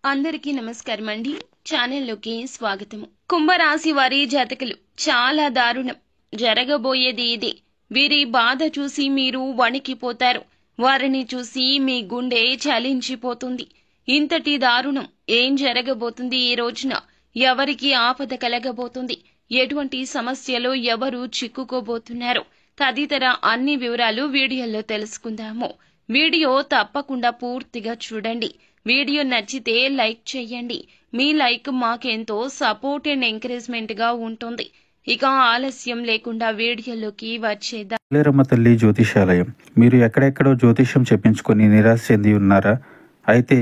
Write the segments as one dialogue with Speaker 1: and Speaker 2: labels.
Speaker 1: అందరికీ నమస్కారం అండి. ఛానల్లోకి స్వాగతం. కుంభరాశి వారి జాతకులు చాలా దారుణం. జరగబోయేది ఇదే. వీరి బాధ చూసి మీరు వణికిపోతారు. వారిని చూసి మీ గుండె చలించిపోతుంది. ఇంతటి దారుణం ఏం జరగబోతుంది ఈ రోజున? ఎవరికి ఆపద కలగబోతుంది? ఎటువంటి సమస్యలో ఎవరు చిక్కుకోబోతున్నారు? తదితర అన్ని వివరాలు వీడియోలో తెలుసుకుందాము. వీడియో తప్పకుండా పూర్తిగా చూడండి. వీడియో నచ్చితే లైక్ చేయండి. మీ లైక్ మాకెంతో సపోర్ట్ అండ్ ఎంకరేజ్మెంట్ గా ఉంటుంది. ఇక ఆలస్యం లేకుండా వీడియోలోకి వచ్చేద్దాం.
Speaker 2: పోలేరమ్మ తల్లి జ్యోతిషాలయం. మీరు ఎక్కడెక్కడో జ్యోతిష్యం చెప్పించుకొని నిరాశ చెంది ఉన్నారా? అయితే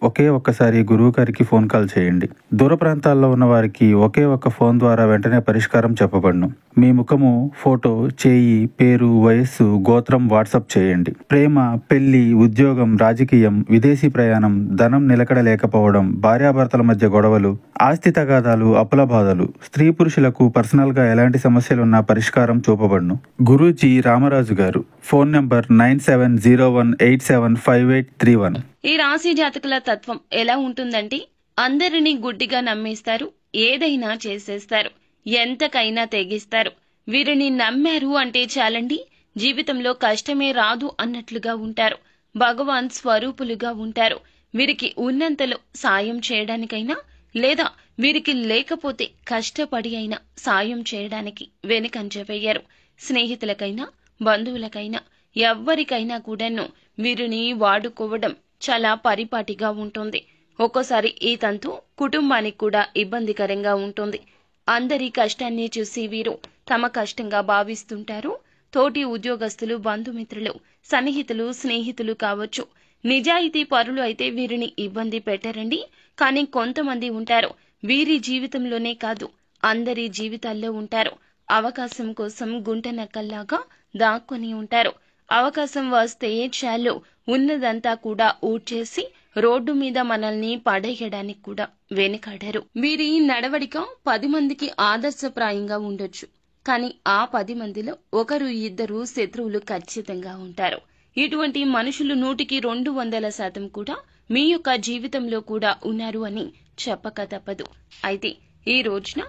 Speaker 2: ఒక్కసారి గురువు గారికి ఫోన్ కాల్ చేయండి. దూర ప్రాంతాల్లో ఉన్న వారికి ఒక్క ఫోన్ ద్వారా వెంటనే పరిష్కారం చెప్పబడును. మీ ముఖము, ఫోటో, చేయి, పేరు, వయస్సు, గోత్రం వాట్సాప్ చేయండి. ప్రేమ, పెళ్లి, ఉద్యోగం, రాజకీయం, విదేశీ ప్రయాణం, ధనం నిలకడ లేకపోవడం, భార్యాభర్తల మధ్య గొడవలు, ఆస్తి తగాదాలు, అప్పుల బాధలు, స్త్రీ పురుషులకు పర్సనల్ గా ఎలాంటి సమస్యలున్నా పరిష్కారం చూపబడును. గురూజీ రామరాజు గారు. Phone number 9701875831.
Speaker 1: ఈ రాశి జాతకుల తత్వం ఎలా ఉంటుందంటే, అందరినీ గుడ్డిగా నమ్మేస్తారు, ఏదైనా చేసేస్తారు, ఎంతకైనా తెగిస్తారు. వీరిని నమ్మారు అంటే చాలండి, జీవితంలో కష్టమే రాదు అన్నట్లుగా ఉంటారు. భగవాన్ స్వరూపులుగా ఉంటారు. వీరికి ఉన్నంతలో సాయం చేయడానికైనా లేదా వీరికి లేకపోతే కష్టపడి అయినా సాయం చేయడానికి వెనుకంజ వేయరు. స్నేహితులకైనా బంధువులకైనా ఎవ్వరికైనా కూడాను వీరిని వాడుకోవడం చాలా పరిపాటిగా ఉంటుంది. ఒక్కోసారి ఈ తంతు కుటుంబానికి కూడా ఇబ్బందికరంగా ఉంటుంది. అందరి కష్టాన్ని చూసి వీరు తమ కష్టంగా భావిస్తుంటారు. తోటి ఉద్యోగస్తులు, బంధుమిత్రులు, సన్నిహితులు, స్నేహితులు కావచ్చు, నిజాయితీ పరులు అయితే వీరిని ఇబ్బంది పెట్టరండి. కానీ కొంతమంది ఉంటారు, వీరి జీవితంలోనే కాదు అందరి జీవితాల్లో ఉంటారు. అవకాశం కోసం గుంట నక్కల్లాగా దాక్కుని ఉంటారు. అవకాశం వస్తే చాలు ఉన్నదంతా కూడా ఊడ్చేసి రోడ్డు మీద మనల్ని పడేయడానికి కూడా వెనుకాడరు. వీరి నడవడిక 10 మందికి ఆదర్శప్రాయంగా ఉండొచ్చు. కానీ ఆ 10 మందిలో 1-2 శత్రువులు ఖచ్చితంగా ఉంటారు. ఇటువంటి మనుషులు 100% కూడా మీ యొక్క జీవితంలో కూడా ఉన్నారు అని చెప్పక తప్పదు. అయితే ఈ రోజున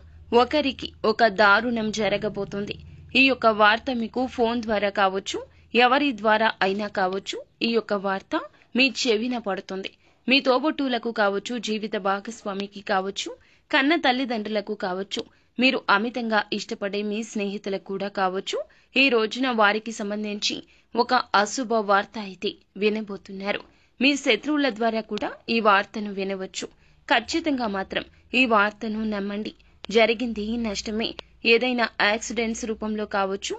Speaker 1: ఒకరికి ఒక దారుణం జరగబోతుంది. ఈ యొక్క వార్త మీకు ఫోన్ ద్వారా కావచ్చు, ఎవరి ద్వారా అయినా కావచ్చు, ఈ యొక్క వార్త మీ చెవిన పడుతుంది. మీ తోబుట్టువులకు కావచ్చు, జీవిత భాగస్వామికి కావచ్చు, కన్న తల్లిదండ్రులకు కావచ్చు, మీరు అమితంగా ఇష్టపడే మీ స్నేహితులకు కూడా కావచ్చు. ఈ రోజున వారికి సంబంధించి ఒక అశుభ వార్త అయితే వినబోతున్నారు. మీ శత్రువుల ద్వారా కూడా ఈ వార్తను వినవచ్చు. ఖచ్చితంగా మాత్రం ఈ వార్తను నమ్మండి. జరిగింది నష్టమే. ఏదైనా యాక్సిడెంట్స్ రూపంలో కావచ్చు,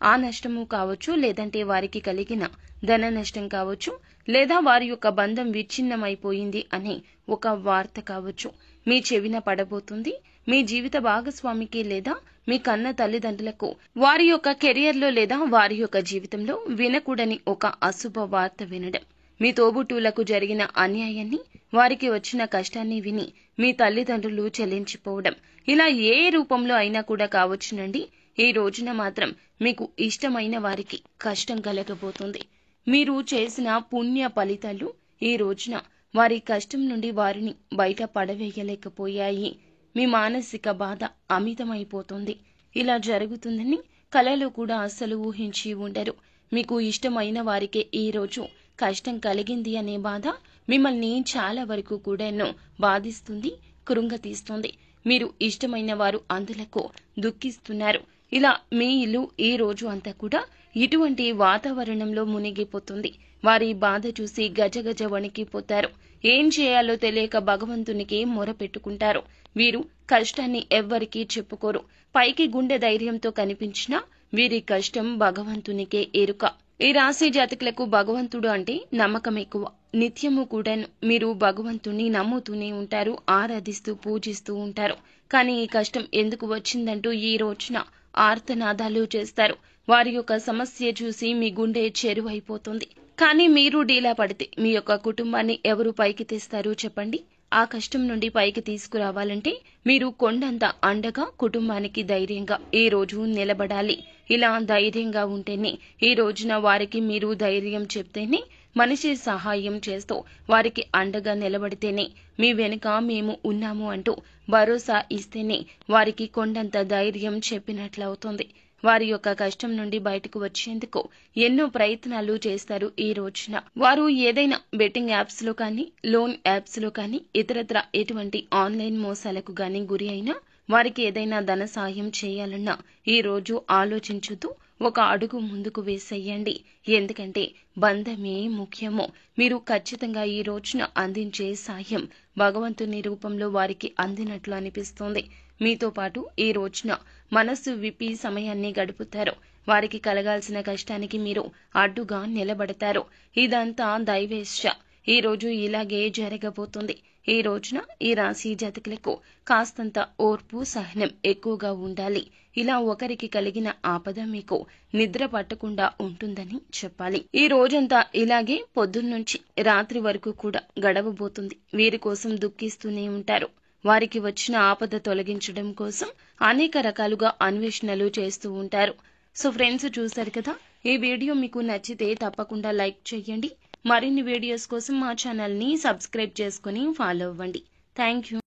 Speaker 1: ఆ నష్టము కావచ్చు, లేదంటే వారికి కలిగిన ధన నష్టం కావచ్చు, లేదా వారి యొక్క బంధం విచ్ఛిన్నమైపోయింది అనే ఒక వార్త కావచ్చు మీ చెవిన పడబోతుంది. మీ జీవిత భాగస్వామికి లేదా మీ కన్న తల్లిదండ్రులకు వారి యొక్క కెరియర్లో లేదా వారి యొక్క జీవితంలో వినకూడని ఒక అశుభ వార్త వినడం, మీ తోబుట్టువులకు జరిగిన అన్యాయాన్ని, వారికి వచ్చిన కష్టాన్ని విని మీ తల్లిదండ్రులు చెల్లించిపోవడం, ఇలా ఏ రూపంలో అయినా కూడా కావచ్చునండి. ఈ రోజున మాత్రం మీకు ఇష్టమైన వారికి కష్టం కలగబోతుంది. మీరు చేసిన పుణ్య ఫలితాలు ఈ రోజున వారి కష్టం నుండి వారిని బయట పడవేయలేకపోయాయి. మీ మానసిక బాధ అమితమైపోతుంది. ఇలా జరుగుతుందని కలలో కూడా అస్సలు ఊహించి ఉండరు. మీకు ఇష్టమైన వారికే ఈ రోజు కష్టం కలిగింది అనే బాధ మిమ్మల్ని చాలా వరకు కూడా బాధిస్తుంది, కృంగతీస్తుంది. మీరు ఇష్టమైన వారు అందులకు దుఃఖిస్తున్నారు. ఇలా మీ ఇల్లు ఈ రోజు అంతా కూడా ఇటువంటి వాతావరణంలో మునిగిపోతుంది. వారి బాధ చూసి గజగజ వణికిపోతారు. ఏం చేయాలో తెలియక భగవంతునికి మొరపెట్టుకుంటారు. వీరు కష్టాన్ని ఎవ్వరికీ చెప్పుకోరు. పైకి గుండె ధైర్యంతో కనిపించినా వీరి కష్టం భగవంతునికే ఎరుక. ఈ రాశి జాతకులకు భగవంతుడు అంటే నమ్మకం ఎక్కువ. నిత్యము కూడా మీరు భగవంతుని నమ్ముతూనే ఉంటారు, ఆరాధిస్తూ పూజిస్తూ ఉంటారు. కానీ ఈ కష్టం ఎందుకు వచ్చిందంటూ ఈ రోజున ఆర్తనాదాలు చేస్తారు. వారి యొక్క సమస్య చూసి మీ గుండె చెరువైపోతుంది. కానీ మీరు డీలా పడితే మీ యొక్క కుటుంబాన్ని ఎవరు పైకి తెస్తారు చెప్పండి? ఆ కష్టం నుండి పైకి తీసుకురావాలంటే మీరు కొండంత అండగా కుటుంబానికి ధైర్యంగా ఈ రోజు నిలబడాలి. ఇలా ధైర్యంగా ఉంటేనే, ఈ రోజున వారికి మీరు ధైర్యం చెప్తేనే మనిషి సహాయం చేస్తూ వారికి అండగా నిలబడితేనే మీ వెనుక మేము ఉన్నాము అంటూ భరోసా ఇస్తేనే వారికి కొండంత ధైర్యం చెప్పినట్లవుతుంది. వారి యొక్క కష్టం నుండి బయటకు వచ్చేందుకు ఎన్నో ప్రయత్నాలు చేస్తారు. ఈ రోజున వారు ఏదైనా బెట్టింగ్ యాప్స్ లో కానీ, లోన్ యాప్స్ లో కానీ, ఇతరత్ర ఎటువంటి ఆన్లైన్ మోసాలకు గానీ గురి అయినా, వారికి ఏదైనా ధన సాయం చేయాలన్నా ఈ రోజు ఆలోచించుతూ ఒక అడుగు ముందుకు వేసేయండి. ఎందుకంటే బంధమే ముఖ్యము. మీరు ఖచ్చితంగా ఈ రోజున అందించే సాయం భగవంతుని రూపంలో వారికి అందినట్లు అనిపిస్తోంది. మీతో పాటు ఈ రోజున మనస్సు విప్పి సమయాన్ని గడుపుతారు. వారికి కలగాల్సిన కష్టానికి మీరు అడ్డుగా నిలబడతారు. ఇదంతా దైవేచ్ఛ. ఈ రోజు ఇలాగే జరగబోతుంది. ఈ రోజున ఈ రాశి జాతకులకు కాస్తంత ఓర్పు, సహనం ఎక్కువగా ఉండాలి. ఇలా ఒకరికి కలిగిన ఆపద మీకు నిద్ర పట్టకుండా ఉంటుందని చెప్పాలి. ఈ రోజంతా ఇలాగే పొద్దున్నుంచి రాత్రి వరకు కూడా గడవబోతుంది. వీరి కోసం దుఃఖిస్తూనే ఉంటారు. వారికి వచ్చిన ఆపద తొలగించడం కోసం అనేక రకాలుగా అన్వేషణలు చేస్తూ ఉంటారు. సో ఫ్రెండ్స్, చూశారు కదా, ఈ వీడియో మీకు నచ్చితే తప్పకుండా లైక్ చేయండి. మరిన్ని వీడియోస్ కోసం మా ఛానల్ ని సబ్స్క్రైబ్ చేసుకుని ఫాలో అవ్వండి. Thank you.